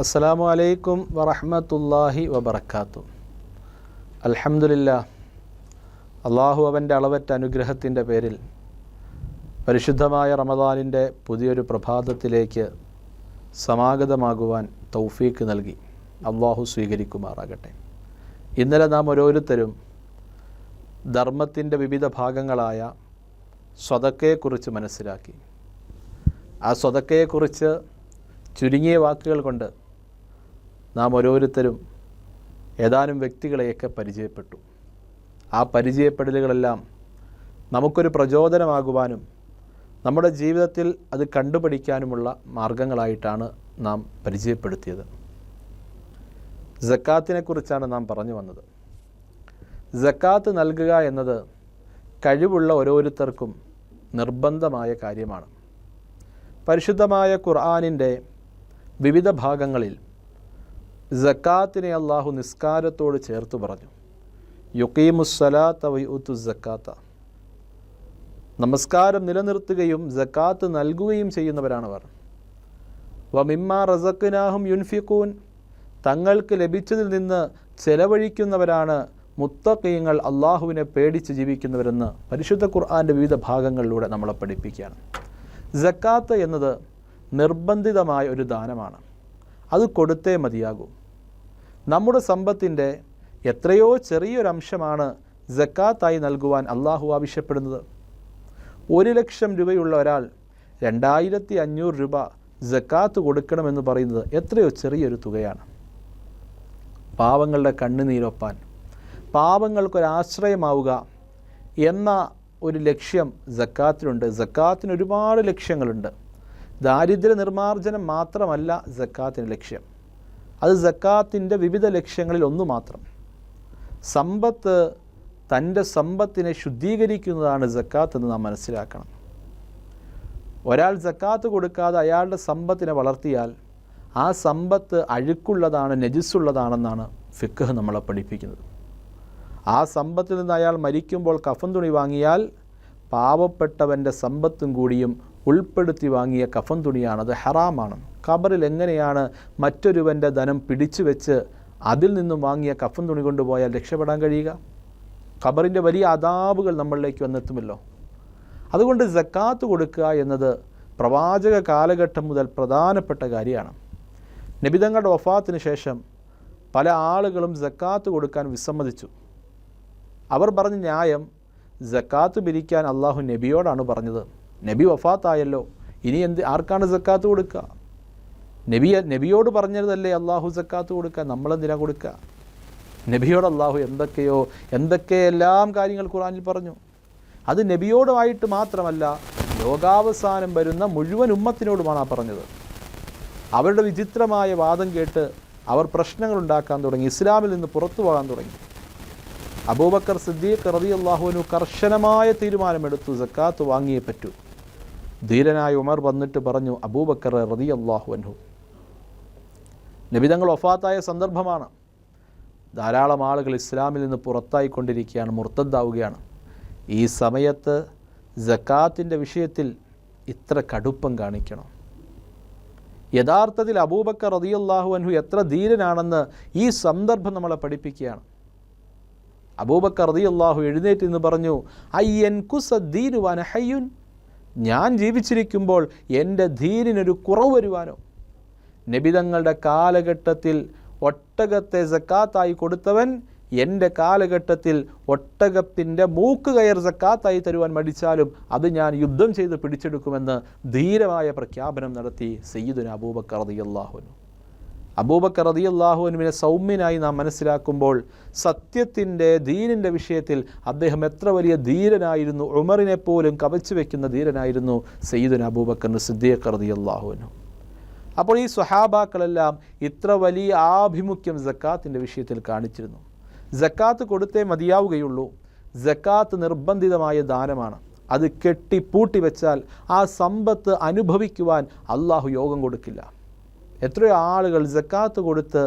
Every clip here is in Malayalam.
അസ്സലാമു അലൈക്കും വറഹ്മത്തുള്ളാഹി വബറകാതുഹു. അൽഹംദുലില്ലാഹ്, അള്ളാഹു അവൻ്റെ അളവറ്റ അനുഗ്രഹത്തിൻ്റെ പേരിൽ പരിശുദ്ധമായ റമദാനിൻ്റെ പുതിയൊരു പ്രഭാതത്തിലേക്ക് സമാഗതമാകുവാൻ തൗഫീക്ക് നൽകി. അള്ളാഹു സ്വീകരിക്കുമാറാകട്ടെ. ഇന്നലെ നാം ഓരോരുത്തരും ധർമ്മത്തിൻ്റെ വിവിധ ഭാഗങ്ങളായ സ്വതക്കയെക്കുറിച്ച് മനസ്സിലാക്കി. ആ സ്വതക്കയെക്കുറിച്ച് ചുരുങ്ങിയ വാക്കുകൾ കൊണ്ട് നാം ഓരോരുത്തരും ഏതാനും വ്യക്തികളെയൊക്കെ പരിചയപ്പെട്ടു. ആ പരിചയപ്പെടലുകളെല്ലാം നമുക്കൊരു പ്രചോദനമാകുവാനും നമ്മുടെ ജീവിതത്തിൽ അത് കണ്ടുപഠിക്കാനുമുള്ള മാർഗങ്ങളായിട്ടാണ് നാം പരിചയപ്പെടുത്തിയത്. സക്കാത്തിനെക്കുറിച്ചാണ് നാം പറഞ്ഞു വന്നത്. സക്കാത്ത് നൽകുക എന്നത് കഴിവുള്ള ഓരോരുത്തർക്കും നിർബന്ധമായ കാര്യമാണ്. പരിശുദ്ധമായ ഖുർആനിൻ്റെ വിവിധ ഭാഗങ്ങളിൽ സക്കാത്തിനെ അള്ളാഹു നിസ്കാരത്തോട് ചേർത്ത് പറഞ്ഞു. യുഖീമുസ്സലാത്ത വയുതു സക്കാത്ത, നമസ്കാരം നിലനിർത്തുകയും സക്കാത്ത് നൽകുകയും ചെയ്യുന്നവരാണവർ. വമിമ്മാ റസഖ്നാഹും യുൻഫിഖൂൻ, തങ്ങൾക്ക് ലഭിച്ചതിൽ നിന്ന് ചെലവഴിക്കുന്നവരാണ് മുത്തഖീങ്ങൾ, അള്ളാഹുവിനെ പേടിച്ച് ജീവിക്കുന്നവരെന്ന് പരിശുദ്ധ ഖുർആൻ്റെ വിവിധ ഭാഗങ്ങളിലൂടെ നമ്മളെ പഠിപ്പിക്കുകയാണ്. സക്കാത്ത് എന്നത് നിർബന്ധിതമായ ഒരു ദാനമാണ്. അത് കൊടുത്തേ മതിയാകൂ. നമ്മുടെ സമ്പത്തിൻ്റെ എത്രയോ ചെറിയൊരംശമാണ് സക്കാത്തായി നൽകുവാൻ അള്ളാഹു ആവശ്യപ്പെടുന്നത്. 1,00,000 രൂപയുള്ള ഒരാൾ 2,500 രൂപ സക്കാത്ത് കൊടുക്കണമെന്ന് പറയുന്നത് എത്രയോ ചെറിയൊരു തുകയാണ്. പാവങ്ങളുടെ കണ്ണുനീരൊപ്പാൻ, പാവങ്ങൾക്കൊരാശ്രയമാവുക എന്ന ഒരു ലക്ഷ്യം സക്കാത്തിനുണ്ട്. സക്കാത്തിന് ഒരുപാട് ലക്ഷ്യങ്ങളുണ്ട്. ദാരിദ്ര്യ നിർമ്മാർജ്ജനം മാത്രമല്ല സക്കാത്തിൻ്റെ ലക്ഷ്യം. അത് സക്കാത്തിൻ്റെ വിവിധ ലക്ഷ്യങ്ങളിൽ ഒന്നു മാത്രം. സമ്പത്ത്, തൻ്റെ സമ്പത്തിനെ ശുദ്ധീകരിക്കുന്നതാണ് സക്കാത്ത് എന്ന് നാം മനസ്സിലാക്കണം. ഒരാൾ സക്കാത്ത് കൊടുക്കാതെ അയാളുടെ സമ്പത്തിനെ വളർത്തിയാൽ ആ സമ്പത്ത് അഴുക്കുള്ളതാണ്, നജിസുള്ളതാണെന്നാണ് ഫിഖ്ഹ് നമ്മളെ പഠിപ്പിക്കുന്നത്. ആ സമ്പത്തിൽ നിന്ന് അയാൾ മരിക്കുമ്പോൾ കഫൻ തുണി വാങ്ങിയാൽ പാവപ്പെട്ടവൻ്റെ സമ്പത്തും കൂടിയും ഉൾപ്പെടുത്തി വാങ്ങിയ കഫൻ തുണിയാണ്, അത് ഹറാമാണ്. ഖബറിൽ എങ്ങനെയാണ് മറ്റൊരുവൻ്റെ ധനം പിടിച്ചു വെച്ച് അതിൽ നിന്നും വാങ്ങിയ കഫൻ തുണി കൊണ്ടുപോയാൽ രക്ഷപ്പെടാൻ കഴിയുക? ഖബറിൻ്റെ വലിയ അദാബുകൾ നമ്മളിലേക്ക് വന്നെത്തുമല്ലോ. അതുകൊണ്ട് സക്കാത്ത് കൊടുക്കുക എന്നത് പ്രവാചക കാലഘട്ടം മുതൽ പ്രധാനപ്പെട്ട കാര്യമാണ്. നബിതങ്ങളുടെ വഫാത്തിന് ശേഷം പല ആളുകളും സക്കാത്ത് കൊടുക്കാൻ വിസമ്മതിച്ചു. അവർ പറഞ്ഞ ന്യായം, സക്കാത്ത് പിരിക്കാൻ അള്ളാഹു നബിയോടാണ് പറഞ്ഞത്. നബി വഫാത്തായല്ലോ, ഇനി ആർക്കാണ് സക്കാത്ത് കൊടുക്കുക? നബിയോട് പറഞ്ഞതല്ലേ അള്ളാഹു സക്കാത്ത് കൊടുക്കുക, നമ്മളെന്തിനാ കൊടുക്കുക? നബിയോട് അള്ളാഹു എന്തൊക്കെയെല്ലാം കാര്യങ്ങൾ ഖുർആനിൽ പറഞ്ഞു. അത് നബിയോടുമായിട്ട് മാത്രമല്ല, ലോകാവസാനം വരുന്ന മുഴുവൻ ഉമ്മത്തിനോടുമാണ് ആ പറഞ്ഞത്. അവരുടെ വിചിത്രമായ വാദം കേട്ട് അവർ പ്രശ്നങ്ങൾ ഉണ്ടാക്കാൻ തുടങ്ങി, ഇസ്ലാമിൽ നിന്ന് പുറത്തു പോകാൻ തുടങ്ങി. അബൂബക്കർ സിദ്ദീഖ് റളിയല്ലാഹു അൻഹു കർശനമായ തീരുമാനമെടുത്തു, സക്കാത്ത് വാങ്ങിയേ പറ്റൂ. ധീരനായ ഉമർ വന്നിട്ട് പറഞ്ഞു, അബൂബക്കർ റളിയല്ലാഹു അൻഹു, നബി തങ്ങൾ വഫാത്തായ സന്ദർഭമാണ്. ധാരാളം ആളുകൾ ഇസ്ലാമിൽ നിന്ന് പുറത്തായിക്കൊണ്ടിരിക്കുകയാണ്, മുർത്തദ്ദാവുകയാണ്. ഈ സമയത്ത് സക്കാത്തിൻ്റെ വിഷയത്തിൽ ഇത്ര കടുപ്പം കാണിക്കണം? യഥാർത്ഥത്തിൽ അബൂബക്കർ റളിയല്ലാഹു അൻഹു എത്ര ധീരനാണെന്ന് ഈ സന്ദർഭം നമ്മളെ പഠിപ്പിക്കുകയാണ്. അബൂബക്കർ റളിയല്ലാഹു എഴുന്നേറ്റ് എന്ന് പറഞ്ഞു, അയ്യൻകുസദ്ദീനു വഅന ഹയ്യുൻ, ഞാൻ ജീവിച്ചിരിക്കുമ്പോൾ എൻ്റെ ദീനിനൊരു കുറവ് വരുവാനോ? നബിതങ്ങളുടെ കാലഘട്ടത്തിൽ ഒട്ടകത്തെ സക്കാത്തായി കൊടുത്തവൻ എൻ്റെ കാലഘട്ടത്തിൽ ഒട്ടകത്തിൻ്റെ മൂക്ക് കയർ സക്കാത്തായി തരുവാൻ മടിച്ചാലും അത് ഞാൻ യുദ്ധം ചെയ്ത് പിടിച്ചെടുക്കുമെന്ന് ധീരമായ പ്രഖ്യാപനം നടത്തി സയ്യിദുനാ അബൂബക്കർ റളിയല്ലാഹു അൻഹു. അബൂബക്കർ റളിയല്ലാഹു അൻഹുവിനെ സൗമ്യനായി നാം മനസ്സിലാക്കുമ്പോൾ സത്യത്തിൻ്റെ, ദീനിൻ്റെ വിഷയത്തിൽ അദ്ദേഹം എത്ര വലിയ ധീരനായിരുന്നു. ഉമറിനെ പോലും കവച്ചു വയ്ക്കുന്ന ധീരനായിരുന്നു സയ്യിദുനാ അബൂബക്കർ സിദ്ദീഖ് റളിയല്ലാഹു അൻഹു. അപ്പോൾ ഈ സ്വഹാബാക്കളെല്ലാം ഇത്ര വലിയ ആഭിമുഖ്യം സക്കാത്തിൻ്റെ വിഷയത്തിൽ കാണിച്ചിരുന്നു. സക്കാത്ത് കൊടുത്തേ മതിയാവുകയുള്ളൂ. സക്കാത്ത് നിർബന്ധിതമായ ദാനമാണ്. അത് കെട്ടിപ്പൂട്ടി വെച്ചാൽ ആ സമ്പത്ത് അനുഭവിക്കുവാൻ അള്ളാഹു യോഗം കൊടുക്കില്ല. എത്രയോ ആളുകൾ സക്കാത്ത് കൊടുത്ത്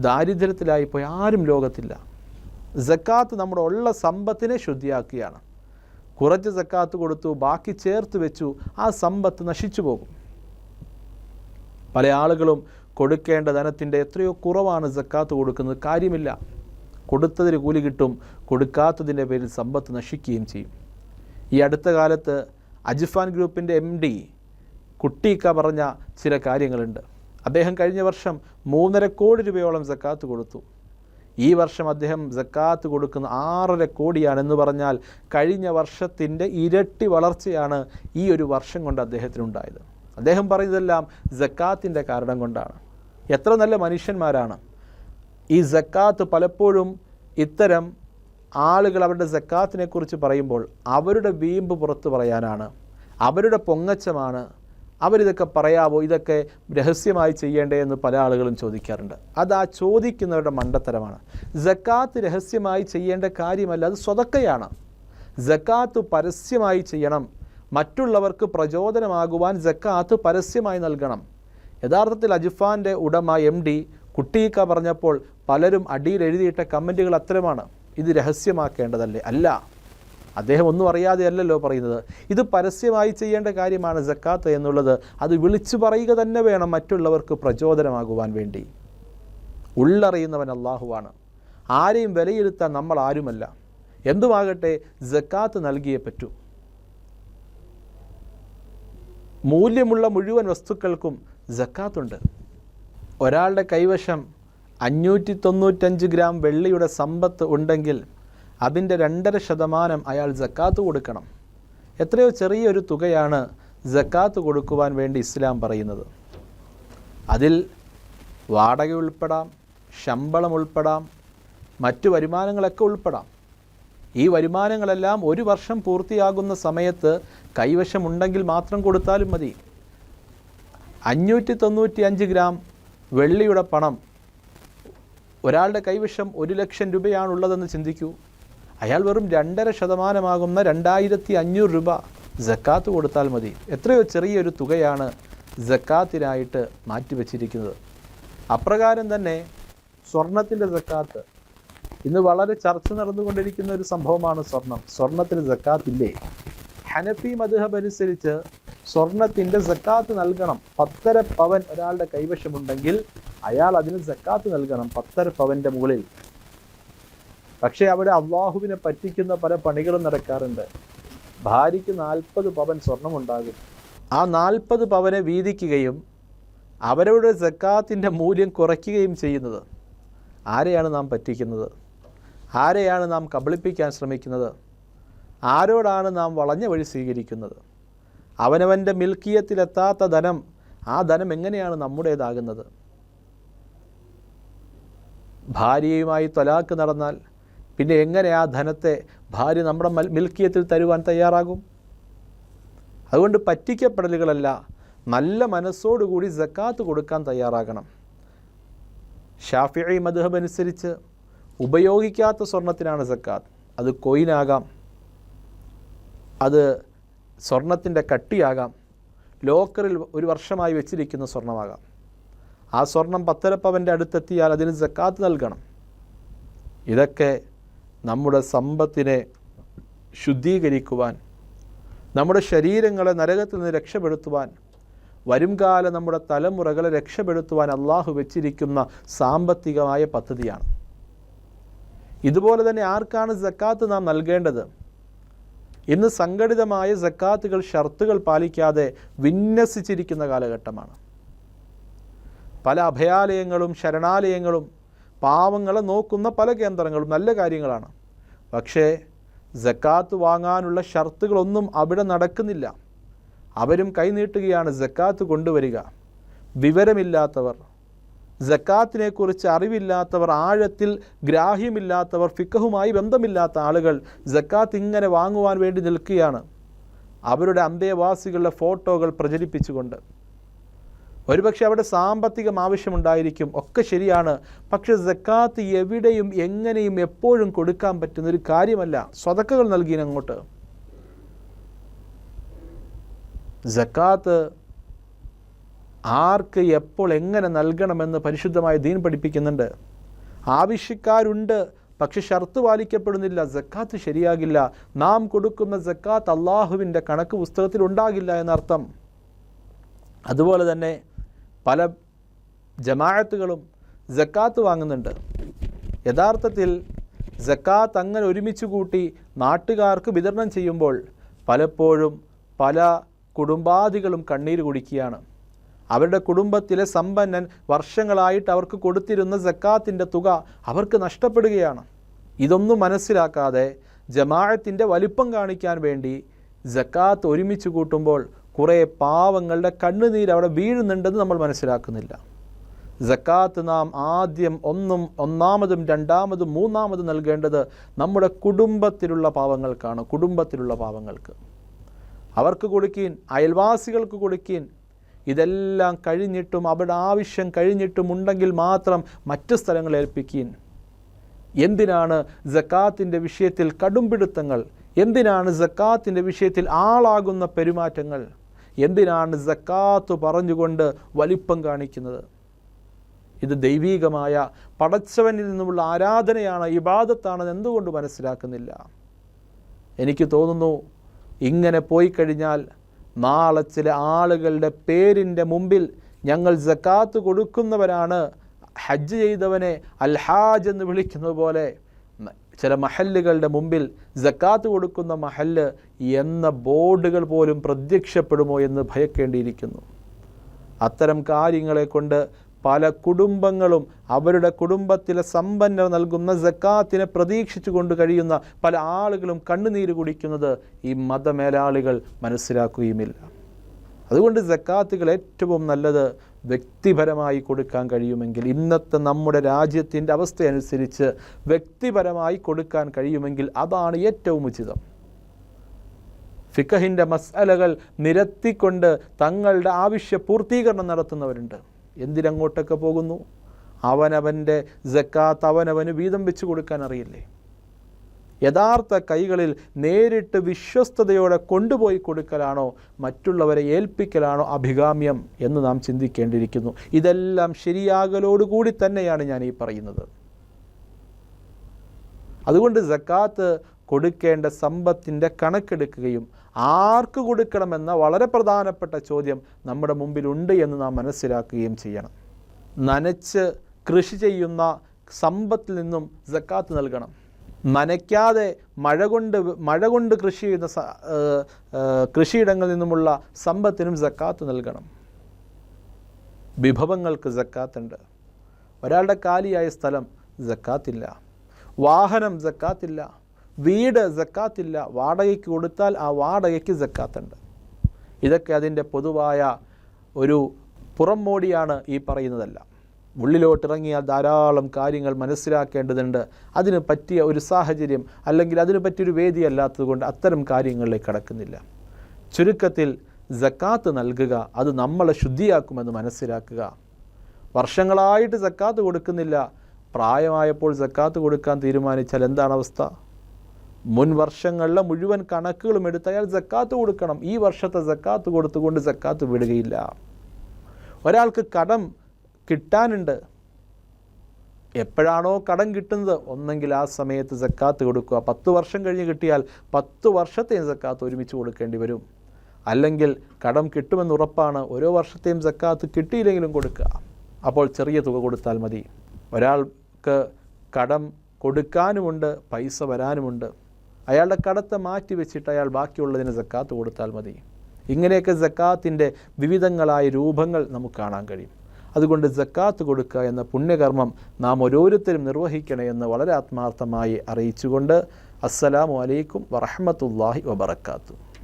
ദാരിദ്ര്യത്തിലായിപ്പോയി ആരും ലോകത്തില്ല. സക്കാത്ത് നമ്മുടെ ഉള്ള സമ്പത്തിനെ ശുദ്ധിയാക്കുകയാണ്. കുറച്ച് സക്കാത്ത് കൊടുത്തു, ബാക്കി ചേർത്ത് വെച്ചു, ആ സമ്പത്ത് നശിച്ചു പോകും. പല ആളുകളും കൊടുക്കേണ്ട ധനത്തിൻ്റെ എത്രയോ കുറവാണ് സക്കാത്ത് കൊടുക്കുന്നത്. കാര്യമില്ല, കൊടുത്തതിന് കൂലി കിട്ടും, കൊടുക്കാത്തതിൻ്റെ പേരിൽ സമ്പത്ത് നശിക്കുകയും ചെയ്യും. ഈ അടുത്ത കാലത്ത് അജ്ഫാൻ ഗ്രൂപ്പിൻ്റെ MD കുട്ടിക്ക പറഞ്ഞ ചില കാര്യങ്ങളുണ്ട്. അദ്ദേഹം കഴിഞ്ഞ വർഷം 3.5 കോടി രൂപയോളം സക്കാത്ത് കൊടുത്തു. ഈ വർഷം അദ്ദേഹം സക്കാത്ത് കൊടുക്കുന്ന 6.5 കോടിയാണെന്ന് പറഞ്ഞാൽ കഴിഞ്ഞ വർഷത്തിൻ്റെ ഇരട്ടി വളർച്ചയാണ് ഈ ഒരു വർഷം കൊണ്ട് അദ്ദേഹത്തിനുണ്ടായത്. അദ്ദേഹം പറയുന്നതെല്ലാം സക്കാത്തിൻ്റെ കാരണം കൊണ്ടാണ്. എത്ര നല്ല മനുഷ്യന്മാരാണ്. ഈ സക്കാത്ത് പലപ്പോഴും ഇത്തരം ആളുകൾ അവരുടെ സക്കാത്തിനെക്കുറിച്ച് പറയുമ്പോൾ അവരുടെ വീമ്പ് പുറത്ത് പറയാനാണ്, അവരുടെ പൊങ്ങച്ചമാണ്. അവരിതൊക്കെ പറയാവോ, ഇതൊക്കെ രഹസ്യമായി ചെയ്യേണ്ടേ എന്ന് പല ആളുകളും ചോദിക്കാറുണ്ട്. അത് ആ ചോദിക്കുന്നവരുടെ മണ്ടത്തരമാണ്. സക്കാത്ത് രഹസ്യമായി ചെയ്യേണ്ട കാര്യമല്ല, അത് സ്വതക്കയാണ്. സക്കാത്ത് പരസ്യമായി ചെയ്യണം. മറ്റുള്ളവർക്ക് പ്രചോദനമാകുവാൻ സക്കാത്ത് പരസ്യമായി നൽകണം. യഥാർത്ഥത്തിൽ അജ്ഫാൻ്റെ ഉടമ MD കുട്ടിക്ക പറഞ്ഞപ്പോൾ പലരും അടിയിൽ എഴുതിയിട്ട കമൻറ്റുകൾ അത്തരമാണ്. ഇത് രഹസ്യമാക്കേണ്ടതല്ലേ? അല്ല, അദ്ദേഹം ഒന്നും അറിയാതെ അല്ലല്ലോ പറയുന്നത്. ഇത് പരസ്യമായി ചെയ്യേണ്ട കാര്യമാണ് സക്കാത്ത് എന്നുള്ളത്. അത് വിളിച്ചു പറയുക തന്നെ വേണം മറ്റുള്ളവർക്ക് പ്രചോദനമാകുവാൻ വേണ്ടി. ഉള്ളറിയുന്നവൻ അള്ളാഹുവാണ്. ആരെയും വിലയിരുത്താൻ നമ്മൾ ആരുമല്ല. എന്തുമാകട്ടെ, സക്കാത്ത് നൽകിയേ പറ്റൂ. മൂല്യമുള്ള മുഴുവൻ വസ്തുക്കൾക്കും സക്കാത്തുണ്ട്. ഒരാളുടെ കൈവശം 595 ഗ്രാം വെള്ളിയുടെ സമ്പത്ത് ഉണ്ടെങ്കിൽ അതിൻ്റെ 2.5% അയാൾ സക്കാത്ത് കൊടുക്കണം. എത്രയോ ചെറിയൊരു തുകയാണ് സക്കാത്ത് കൊടുക്കുവാൻ വേണ്ടി ഇസ്ലാം പറയുന്നത്. അതിൽ വാടക ഉൾപ്പെടാം, ശമ്പളം ഉൾപ്പെടാം, മറ്റു വരുമാനങ്ങളൊക്കെ ഉൾപ്പെടാം. ഈ വരുമാനങ്ങളെല്ലാം ഒരു വർഷം പൂർത്തിയാകുന്ന സമയത്ത് കൈവശമുണ്ടെങ്കിൽ മാത്രം കൊടുത്താലും മതി. 595 ഗ്രാം വെള്ളിയുടെ പണം ഒരാളുടെ കൈവശം 1 ലക്ഷം രൂപയാണുള്ളതെന്ന് ചിന്തിക്കൂ. അയാൾ വെറും 2.5% 2500 രൂപ സക്കാത്ത് കൊടുത്താൽ മതി. എത്രയോ ചെറിയൊരു തുകയാണ് സക്കാത്തിനായിട്ട് മാറ്റിവെച്ചിരിക്കുന്നത്. അപ്രകാരം തന്നെ സ്വർണത്തിൻ്റെ സക്കാത്ത് ഇന്ന് വളരെ ചർച്ച നടന്നുകൊണ്ടിരിക്കുന്ന ഒരു സംഭവമാണ് സ്വർണം. സ്വർണത്തിന് സക്കാത്തില്ലേ? ഹനഫി മദ്ഹബ് അനുസരിച്ച് സ്വർണത്തിൻ്റെ സക്കാത്ത് നൽകണം. 10.5 പവൻ ഒരാളുടെ കൈവശമുണ്ടെങ്കിൽ അയാൾ അതിന് സക്കാത്ത് നൽകണം, 10.5 പവൻ്റെ മുകളിൽ. പക്ഷേ അവിടെ അള്ളാഹുവിനെ പറ്റിക്കുന്ന പല പണികളും നടക്കാറുണ്ട്. ഭാര്യയ്ക്ക് 40 പവൻ സ്വർണമുണ്ടാകും. ആ 40 പവനെ വീതിക്കുകയും അവരുടെ സക്കാത്തിൻ്റെ മൂല്യം കുറയ്ക്കുകയും ചെയ്യുന്നത്. ആരെയാണ് നാം പറ്റിക്കുന്നത്? ആരെയാണ് നാം കബളിപ്പിക്കാൻ ശ്രമിക്കുന്നത്? ആരോടാണ് നാം വളഞ്ഞ വഴി സ്വീകരിക്കുന്നത്? അവനവൻ്റെ മിൽക്കിയത്തിലെത്താത്ത ധനം, ആ ധനം എങ്ങനെയാണ് നമ്മുടേതാകുന്നത്? ഭാര്യയുമായി ത്വലാക്ക് നടന്നാൽ പിന്നെ എങ്ങനെ ആ ധനത്തെ ഭാര്യ നമ്മുടെ മിൽക്കിയത്തിൽ തരുവാൻ തയ്യാറാകും? അതുകൊണ്ട് പറ്റിക്കപ്പെടലുകളല്ല, നല്ല മനസ്സോടുകൂടി സക്കാത്ത് കൊടുക്കാൻ തയ്യാറാകണം. ഷാഫിഈ മദ്ഹബ് അനുസരിച്ച് ഉപയോഗിക്കാത്ത സ്വർണത്തിനാണ് സക്കാത്ത്. അത് കോയിനാകാം, അത് സ്വർണത്തിൻ്റെ കട്ടിയാകാം, ലോക്കറിൽ 1 വർഷമായി വെച്ചിരിക്കുന്ന സ്വർണമാകാം. ആ സ്വർണം 10.5 പവൻ്റെ അടുത്തെത്തിയാൽ അതിന് സക്കാത്ത് നൽകണം. ഇതൊക്കെ നമ്മുടെ സമ്പത്തിനെ ശുദ്ധീകരിക്കുവാൻ, നമ്മുടെ ശരീരങ്ങളെ നരകത്തിൽ നിന്ന് രക്ഷപ്പെടുത്തുവാൻ, വരുംകാല നമ്മുടെ തലമുറകളെ രക്ഷപ്പെടുത്തുവാൻ അള്ളാഹു വെച്ചിരിക്കുന്ന സാമ്പത്തികമായ പദ്ധതിയാണ്. ഇതുപോലെ തന്നെ ആർക്കാണ് സക്കാത്ത് നാം നൽകേണ്ടത്? ഇന്ന് സംഘടിതമായ സക്കാത്തുകൾ ഷർത്തുകൾ പാലിക്കാതെ വിന്യസിച്ചിരിക്കുന്ന കാലഘട്ടമാണ്. പല അഭയാലയങ്ങളും ശരണാലയങ്ങളും പാവങ്ങളെ നോക്കുന്ന പല കേന്ദ്രങ്ങളും നല്ല കാര്യങ്ങളാണ്. പക്ഷേ സക്കാത്ത് വാങ്ങാനുള്ള ഷർത്തുകളൊന്നും അവിടെ നടക്കുന്നില്ല. അവരും കൈനീട്ടുകയാണ് സക്കാത്ത് കൊണ്ടുവരിക. വിവരമില്ലാത്തവർ, സക്കാത്തിനെക്കുറിച്ച് അറിവില്ലാത്തവർ, ആഴത്തിൽ ഗ്രാഹ്യമില്ലാത്തവർ, ഫിഖഹുമായി ബന്ധമില്ലാത്ത ആളുകൾ സക്കാത്ത് ഇങ്ങനെ വാങ്ങുവാൻ വേണ്ടി നിൽക്കുകയാണ്. അവരുടെ അന്തേവാസികളുടെ ഫോട്ടോകൾ പ്രചരിപ്പിച്ചുകൊണ്ട്. ഒരുപക്ഷെ അവിടെ സാമ്പത്തികം ആവശ്യമുണ്ടായിരിക്കും, ഒക്കെ ശരിയാണ്. പക്ഷെ സക്കാത്ത് എവിടെയും എങ്ങനെയും എപ്പോഴും കൊടുക്കാൻ പറ്റുന്നൊരു കാര്യമല്ല. സ്വതക്കകൾ നൽകിയങ്ങോട്ട്. സക്കാത്ത് ആർക്ക് എപ്പോൾ എങ്ങനെ നൽകണമെന്ന് പരിശുദ്ധമായ ദീൻ പഠിപ്പിക്കുന്നുണ്ട്. ആവശ്യക്കാരുണ്ട്, പക്ഷെ ഷർത്ത് പാലിക്കപ്പെടുന്നില്ല, സക്കാത്ത് ശരിയാകില്ല. നാം കൊടുക്കുന്ന സക്കാത്ത് അള്ളാഹുവിൻ്റെ കണക്ക് പുസ്തകത്തിൽ ഉണ്ടാകില്ല എന്നർത്ഥം. അതുപോലെ തന്നെ പല ജമാഅത്തുകളും സക്കാത്ത് വാങ്ങുന്നുണ്ട്. യഥാർത്ഥത്തിൽ സക്കാത്ത് അങ്ങനെ ഒരുമിച്ച് കൂട്ടി നാട്ടുകാർക്ക് വിതരണം ചെയ്യുമ്പോൾ പലപ്പോഴും പല കുടുംബാദികളും കണ്ണീര് കുടിക്കുകയാണ്. അവരുടെ കുടുംബത്തിലെ സമ്പന്നൻ വർഷങ്ങളായിട്ട് അവർക്ക് കൊടുത്തിരുന്ന സക്കാത്തിൻ്റെ തുക അവർക്ക് നഷ്ടപ്പെടുകയാണ്. ഇതൊന്നും മനസ്സിലാക്കാതെ ജമാഅത്തിൻ്റെ വലിപ്പം കാണിക്കാൻ വേണ്ടി സക്കാത്ത് ഒരുമിച്ച് കൂട്ടുമ്പോൾ കുറേ പാവങ്ങളുടെ കണ്ണുനീര് അവിടെ വീഴുന്നുണ്ടെന്ന് നമ്മൾ മനസ്സിലാക്കുന്നില്ല. സക്കാത്ത് നാം ആദ്യം ഒന്നാമതും രണ്ടാമതും മൂന്നാമതും നൽകേണ്ടത് നമ്മുടെ കുടുംബത്തിലുള്ള പാവങ്ങൾക്കാണ്. കുടുംബത്തിലുള്ള പാവങ്ങൾക്ക് അവർക്ക് കൊടുക്കീൻ, അയൽവാസികൾക്ക് കൊടുക്കീൻ. ഇതെല്ലാം കഴിഞ്ഞിട്ടും അവരുടെ ആവശ്യം കഴിഞ്ഞിട്ടും ഉണ്ടെങ്കിൽ മാത്രം മറ്റ് സ്ഥലങ്ങൾ ഏൽപ്പിക്കീൻ. എന്തിനാണ് സക്കാത്തിൻ്റെ വിഷയത്തിൽ കടുംപിടുത്തങ്ങൾ? എന്തിനാണ് സക്കാത്തിൻ്റെ വിഷയത്തിൽ ആളാകുന്ന പെരുമാറ്റങ്ങൾ? എന്തിനാണ് സക്കാത്ത് പറഞ്ഞുകൊണ്ട് വലിപ്പം കാണിക്കുന്നത്? ഇത് ദൈവീകമായ പടച്ചവനിൽ നിന്നുമുള്ള ആരാധനയാണ്, ഇബാദത്താണെന്ന് എന്തുകൊണ്ട് മനസ്സിലാക്കുന്നില്ല? എനിക്ക് തോന്നുന്നു ഇങ്ങനെ പോയി കഴിഞ്ഞാൽ നാളെ ചില ആളുകളുടെ പേരിൻ്റെ മുമ്പിൽ ഞങ്ങൾ സക്കാത്ത് കൊടുക്കുന്നവരാണ്, ഹജ്ജ് ചെയ്തവനെ അൽഹാജ് എന്ന് വിളിക്കുന്നത് പോലെ ചില മഹല്ലുകളുടെ മുമ്പിൽ സക്കാത്ത് കൊടുക്കുന്ന മഹല്ല് എന്ന ബോർഡുകൾ പോലും പ്രത്യക്ഷപ്പെടുമോ എന്ന് ഭയക്കേണ്ടിയിരിക്കുന്നു. അത്തരം കാര്യങ്ങളെ കൊണ്ട് പല കുടുംബങ്ങളും അവരുടെ കുടുംബത്തിലെ സമ്പന്നർ നൽകുന്ന സക്കാത്തിനെ പ്രതീക്ഷിച്ചു കൊണ്ട് കഴിയുന്ന പല ആളുകളും കണ്ണുനീര് കുടിക്കുന്നത് ഈ മതമേലാളികൾ മനസ്സിലാക്കുകയുമില്ല. അതുകൊണ്ട് സക്കാത്തുകൾ ഏറ്റവും നല്ലത് വ്യക്തിപരമായി കൊടുക്കാൻ കഴിയുമെങ്കിൽ, ഇന്നത്തെ നമ്മുടെ രാജ്യത്തിൻ്റെ അവസ്ഥയനുസരിച്ച് വ്യക്തിപരമായി കൊടുക്കാൻ കഴിയുമെങ്കിൽ അതാണ് ഏറ്റവും ഉചിതം. ഫിഖഹിൻ്റെ മസ്അലകൾ നിരത്തിക്കൊണ്ട് തങ്ങളുടെ ആവശ്യ പൂർത്തീകരണം നടത്തുന്നവരുണ്ട്. എന്തിനങ്ങോട്ടൊക്കെ പോകുന്നു? അവനവൻ്റെ സക്കാത്ത് അവനവന് വീതം വെച്ച് കൊടുക്കാൻ അറിയില്ലേ? യഥാർത്ഥ കൈകളിൽ നേരിട്ട് വിശ്വസ്തയോടെ കൊണ്ടുപോയി കൊടുക്കലാണോ മറ്റുള്ളവരെ ഏൽപ്പിക്കലാണോ അഭികാമ്യം എന്ന് നാം ചിന്തിക്കേണ്ടിയിരിക്കുന്നു. ഇതെല്ലാം ശരിയാകലോടുകൂടി തന്നെയാണ് ഞാൻ ഈ പറയുന്നത്. അതുകൊണ്ട് സക്കാത്ത് കൊടുക്കേണ്ട സമ്പത്തിൻ്റെ കണക്കെടുക്കുകയും ആർക്ക് കൊടുക്കണമെന്ന വളരെ പ്രധാനപ്പെട്ട ചോദ്യം നമ്മുടെ മുമ്പിലുണ്ട് എന്ന് നാം മനസ്സിലാക്കുകയും ചെയ്യണം. നനച്ച് കൃഷി ചെയ്യുന്ന സമ്പത്തിൽ നിന്നും സക്കാത്ത് നൽകണം. നനയ്ക്കാതെ മഴ കൊണ്ട് കൃഷി ചെയ്യുന്ന കൃഷിയിടങ്ങളിൽ നിന്നുമുള്ള സമ്പത്തിനും സക്കാത്ത് നൽകണം. വിഭവങ്ങൾക്ക് സക്കാത്തുണ്ട്. ഒരാളുടെ കാലിയായ സ്ഥലം സക്കാത്തില്ല, വാഹനം സക്കാത്തില്ല, വീട് സക്കാത്തില്ല. വാടകയ്ക്ക് കൊടുത്താൽ ആ വാടകയ്ക്ക് സക്കാത്തുണ്ട്. ഇതൊക്കെ അതിൻ്റെ പൊതുവായ ഒരു പുറംമോടിയാണ് ഈ പറയുന്നതല്ല. ഉള്ളിലോട്ടിറങ്ങിയാൽ ധാരാളം കാര്യങ്ങൾ മനസ്സിലാക്കേണ്ടതുണ്ട്. അതിന് പറ്റിയ ഒരു സാഹചര്യം അല്ലെങ്കിൽ അതിന് പറ്റിയൊരു വേദി അല്ലാത്തതുകൊണ്ട് അത്തരം കാര്യങ്ങളിലേക്ക് കടക്കുന്നില്ല. ചുരുക്കത്തിൽ സക്കാത്ത് നൽകുക അത് നമ്മളെ ശുദ്ധിയാക്കുമെന്ന് മനസ്സിലാക്കുക. വർഷങ്ങളായിട്ട് സക്കാത്ത് കൊടുക്കുന്നില്ല, പ്രായമായപ്പോൾ സക്കാത്ത് കൊടുക്കാൻ തീരുമാനിച്ചാൽ എന്താണ് അവസ്ഥ? മുൻ വർഷങ്ങളിലെ മുഴുവൻ കണക്കുകളും എടുത്ത് അയാൾ സക്കാത്ത് കൊടുക്കണം. ഈ വർഷത്തെ സക്കാത്ത് കൊടുത്തുകൊണ്ട് സക്കാത്ത് വിടുകയില്ല. ഒരാൾക്ക് കടം കിട്ടാനുണ്ട്. എപ്പോഴാണോ കടം കിട്ടുന്നത് ഒന്നെങ്കിൽ ആ സമയത്ത് സക്കാത്ത് കൊടുക്കുക. 10 വർഷം കഴിഞ്ഞ് കിട്ടിയാൽ 10 വർഷത്തെയും സക്കാത്ത് ഒരുമിച്ച് കൊടുക്കേണ്ടി വരും. അല്ലെങ്കിൽ കടം കിട്ടുമെന്ന് ഉറപ്പാണ്, ഓരോ വർഷത്തെയും സക്കാത്ത് കിട്ടിയില്ലെങ്കിലും കൊടുക്കുക. അപ്പോൾ ചെറിയ തുക കൊടുത്താൽ മതി. ഒരാൾക്ക് കടം കൊടുക്കാനുമുണ്ട്, പൈസ വരാനുമുണ്ട്. അയാളുടെ കടത്തെ മാറ്റി വെച്ചിട്ട് അയാൾ ബാക്കിയുള്ളതിന് സക്കാത്ത് കൊടുത്താൽ മതി. ഇങ്ങനെയൊക്കെ സക്കാത്തിൻ്റെ വിവിധങ്ങളായ രൂപങ്ങൾ നമുക്ക് കാണാൻ കഴിയും. അതുകൊണ്ട് സക്കാത്ത് കൊടുക്കുക എന്ന പുണ്യകർമ്മം നാം ഓരോരുത്തരും നിർവഹിക്കണേ എന്ന് വളരെ ആത്മാർത്ഥമായി അറിയിച്ചുകൊണ്ട് അസ്സലാമു അലൈക്കും വറഹ്മത്തുള്ളാഹി വബറകാതുഹു.